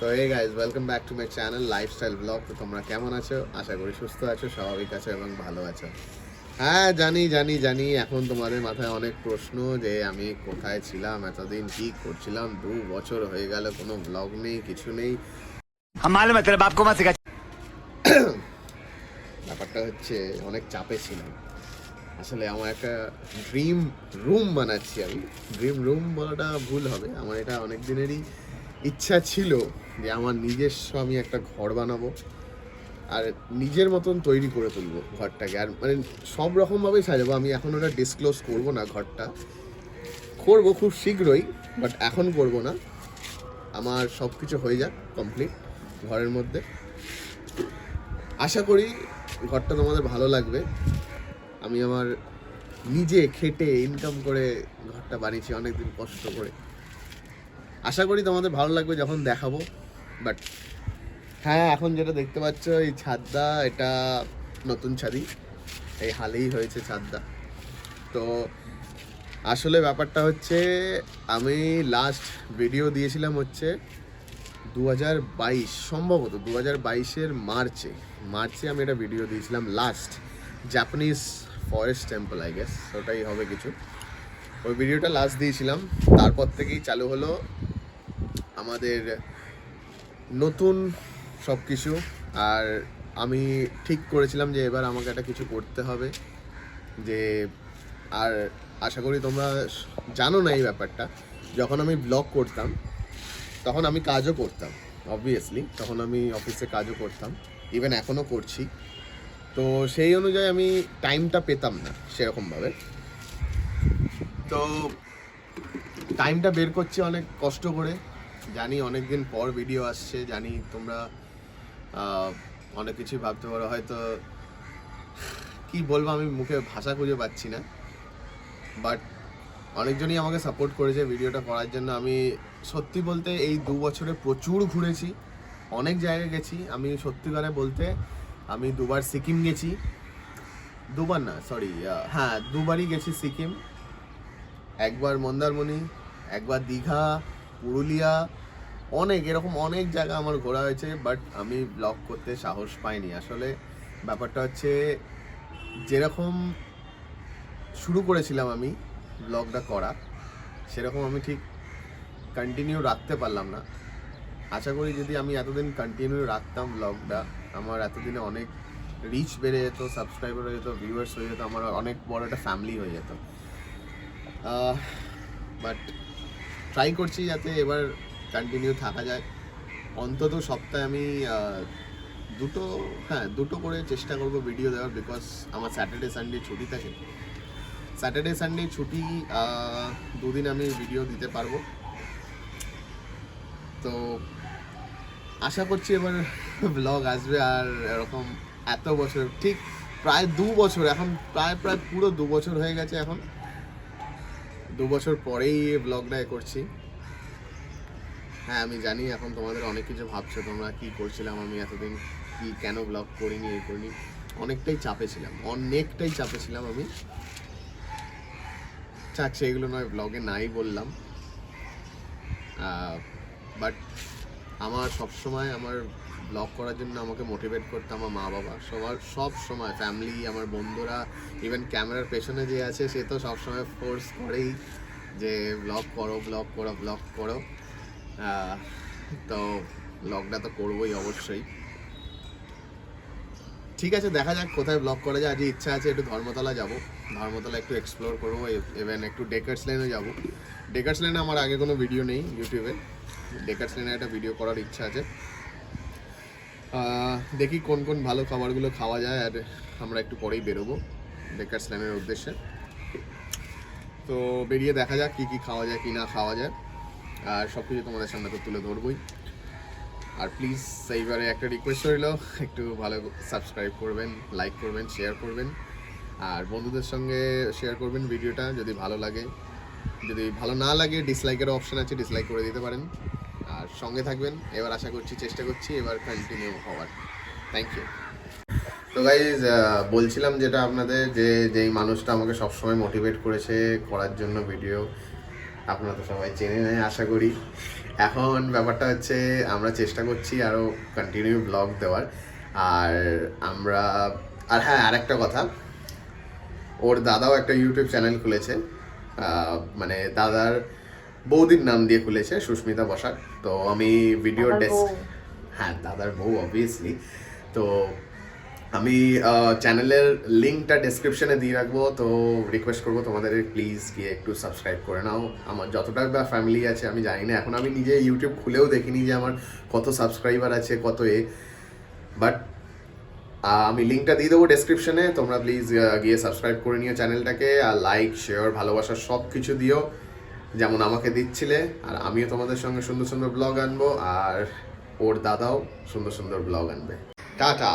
তো এই guys welcome back to my channel lifestyle blog. তো তোমরা কেমন আছো? আশা করি সুস্থ আছো, স্বাভাবিক আছো এবং ভালো আছো। হ্যাঁ, জানি জানি জানি এখন তোমাদের মাথায় অনেক প্রশ্ন যে আমি কোথায় ছিলাম এতদিন, কি করছিলাম। 2 বছর হয়ে গেল, কোনো ব্লগ নেই, কিছু নেই। ব্যাপারটা হচ্ছে অনেক চাপে ছিলাম। আসলে আমার একটা ড্রিম রুম বানাচ্ছি আমি। ড্রিম রুম বলাটা ভুল হবে, আমার এটা অনেক দিনেরই ইচ্ছা ছিল যে আমার নিজস্ব আমি একটা ঘর বানাবো আর নিজের মতন তৈরি করে তুলবো ঘরটাকে। আর মানে সব রকমভাবেই সাজাবো। আমি এখন ওটা ডিসক্লোজ করবো না, ঘরটা করবো খুব শীঘ্রই, বাট এখন করবো না। আমার সব কিছু হয়ে যাক কমপ্লিট ঘরের মধ্যে। আশা করি ঘরটা তোমাদের ভালো লাগবে। আমি আমার নিজে খেটে ইনকাম করে ঘরটা বানিয়েছি অনেকদিন কষ্ট করে। আশা করি তোমাদের ভালো লাগবে যখন দেখাবো। বাট হ্যাঁ, এখন যেটা দেখতে পাচ্ছ এই ছাদটা, এটা নতুন ছাদি, এই হালেই হয়েছে ছাদটা। তো আসলে ব্যাপারটা হচ্ছে আমি লাস্ট ভিডিও দিয়েছিলাম হচ্ছে 2022, সম্ভবত 2022-এর মার্চে আমি একটা ভিডিও দিয়েছিলাম last, Japanese forest temple I guess, ওটাই হবে কিছু। ওই ভিডিওটা লাস্ট দিয়েছিলাম, তারপর থেকেই চালু হলো আমাদের নতুন সব কিছু। আর আমি ঠিক করেছিলাম যে এবার আমাকে একটা কিছু করতে হবে, যে আর আশা করি তোমরা জানো না এই ব্যাপারটা, যখন আমি ব্লগ করতাম তখন আমি কাজও করতাম, অবভিয়াসলি তখন আমি অফিসে কাজও করতাম, ইভেন এখনও করছি। তো সেই অনুযায়ী আমি টাইমটা পেতাম না সেরকমভাবে। তো টাইমটা বের করছি অনেক কষ্ট করে, জানি অনেক দিন পর ভিডিও আসছে, জানি তোমরা অনেক কিছুই ভাবতে পারো হয়তো, কি বলবো আমি মুখে ভাষা খুঁজে পাচ্ছি না। বাট অনেকজনই আমাকে সাপোর্ট করেছে ভিডিওটা করার জন্য। আমি সত্যি বলতে এই 2 বছরে প্রচুর ঘুরেছি, অনেক জায়গায় গেছি। আমি সত্যিকারে বলতে আমি 2বার সিকিম গেছি, 2বার না সরি, হ্যাঁ 2বারই গেছি সিকিম। একবার মন্দারমণি, একবার দীঘা, পুরুলিয়া, এরকম অনেক জায়গা আমার ঘোরা হয়েছে। বাট আমি ব্লগ করতে সাহস পাইনি। আসলে ব্যাপারটা হচ্ছে যেরকম শুরু করেছিলাম আমি ব্লগটা করা, সেরকম আমি ঠিক কন্টিনিউ রাখতে পারলাম না। আশা করি যদি আমি এতদিন কন্টিনিউ রাখতাম ব্লগটা, আমার এতদিনে অনেক রিচ বেড়ে যেত, সাবস্ক্রাইবার হয়ে যেত, ভিউয়ার্স হয়ে যেত, আমার অনেক বড় একটা ফ্যামিলি হয়ে যেত। বাট ট্রাই করছি যাতে এবার কন্টিনিউ থাকা যায়। অন্তত সপ্তাহে আমি দুটো করে চেষ্টা করবো ভিডিও দেওয়ার, বিকজ আমার স্যাটারডে সানডে ছুটি থাকে। স্যাটারডে সানডে ছুটি, 2 দিন আমি ভিডিও দিতে পারবো। তো আশা করছি এবার ব্লগ আসবে। আর এরকম এত বছর, ঠিক প্রায় 2 বছর, এখন প্রায় পুরো 2 বছর হয়ে গেছে। এখন 2 বছর পরেই ব্লগটা করছি। হ্যাঁ আমি জানি এখন তোমাদের অনেক কিছু ভাবছো, তোমরা কি করছিলাম আমি এতদিন, কি কেন ব্লগ করিনি, করিনি। অনেকটাই চাপে ছিলাম আমি। চাক সেইগুলো নয়, ব্লগে নাই বললাম। বাট আমার সবসময় আমার ব্লগ করার জন্য আমাকে মোটিভেট করতো আমার মা বাবা, সব সময় ফ্যামিলি, আমার বন্ধুরা, ইভেন ক্যামেরার পেছনে যে আছে সে তো সবসময় ফোর্স করেই যে ব্লগ করো। তো ব্লগটা তো করবোই অবশ্যই। ঠিক আছে, দেখা যাক কোথায় ব্লগ করা যায়। আজকে ইচ্ছা আছে একটু ধর্মতলা যাব, ধর্মতলা একটু এক্সপ্লোর করবো, ইভেন একটু ডেকার্স লেনে যাবো। ডেকার্স লেনে আমার আগে কোনো ভিডিও নেই ইউটিউবে, ডেকার্স লেনে একটা ভিডিও করার ইচ্ছা আছে। দেখি কোন কোন ভালো খাবারগুলো খাওয়া যায়, আর আমরা একটু পরেই বেরোবো ডেকার্স লেনের উদ্দেশ্যে। তো বেরিয়ে দেখা যাক কী খাওয়া যায়, কি না খাওয়া যায়, আর সব কিছু তোমাদের সামনে তো তুলে ধরবই। আর প্লিজ সেইবারে একটা রিকোয়েস্ট রইল, একটু ভালো সাবস্ক্রাইব করবেন, লাইক করবেন, শেয়ার করবেন, আর বন্ধুদের সঙ্গে শেয়ার করবেন ভিডিওটা যদি ভালো লাগে। যদি ভালো না লাগে ডিসলাইকেরও অপশান আছে, ডিসলাইক করে দিতে পারেন। আর সঙ্গে থাকবেন, এবার আশা করছি, চেষ্টা করছি এবার কন্টিনিউ হওয়ার। Thank you. তো গাইজ বলছিলাম যেটা আপনাদের, যেই মানুষটা আমাকে সবসময় মোটিভেট করেছে করার জন্য ভিডিও, আপনারা তো সবাই চেনে নেয় আশা করি। এখন ব্যাপারটা হচ্ছে আমরা চেষ্টা করছি আরও কন্টিনিউ ব্লগ দেওয়ার। আর আমরা হ্যাঁ, আরেকটা কথা, ওর দাদাও একটা ইউটিউব চ্যানেল খুলেছে, মানে দাদার বৌদির নাম দিয়ে খুলেছে, সুস্মিতা বসাক। তো আমি ভিডিও হ্যাঁ, দাদার বউ অবভিয়াসলি। তো আমি চ্যানেলের লিঙ্কটা ডেসক্রিপশনে দিয়ে রাখবো। তো রিকোয়েস্ট করবো তোমাদের প্লিজ গিয়ে একটু সাবস্ক্রাইব করে নাও। আমার যতটা বা ফ্যামিলি আছে আমি জানি না, এখন আমি নিজে ইউটিউব খুলেও দেখিনি যে আমার কত সাবস্ক্রাইবার আছে, কত বাট আমি লিঙ্কটা দিয়ে দেবো ডেসক্রিপশনে। তোমরা প্লিজ গিয়ে সাবস্ক্রাইব করে নিও চ্যানেলটাকে, আর লাইক শেয়ার ভালোবাসা সব কিছু দিও যেমন আমাকে দিচ্ছিলে। আর আমিও তোমাদের সঙ্গে সুন্দর সুন্দর ব্লগ আনবো, আর ওর দাদাও সুন্দর সুন্দর ব্লগ আনবে। টাটা।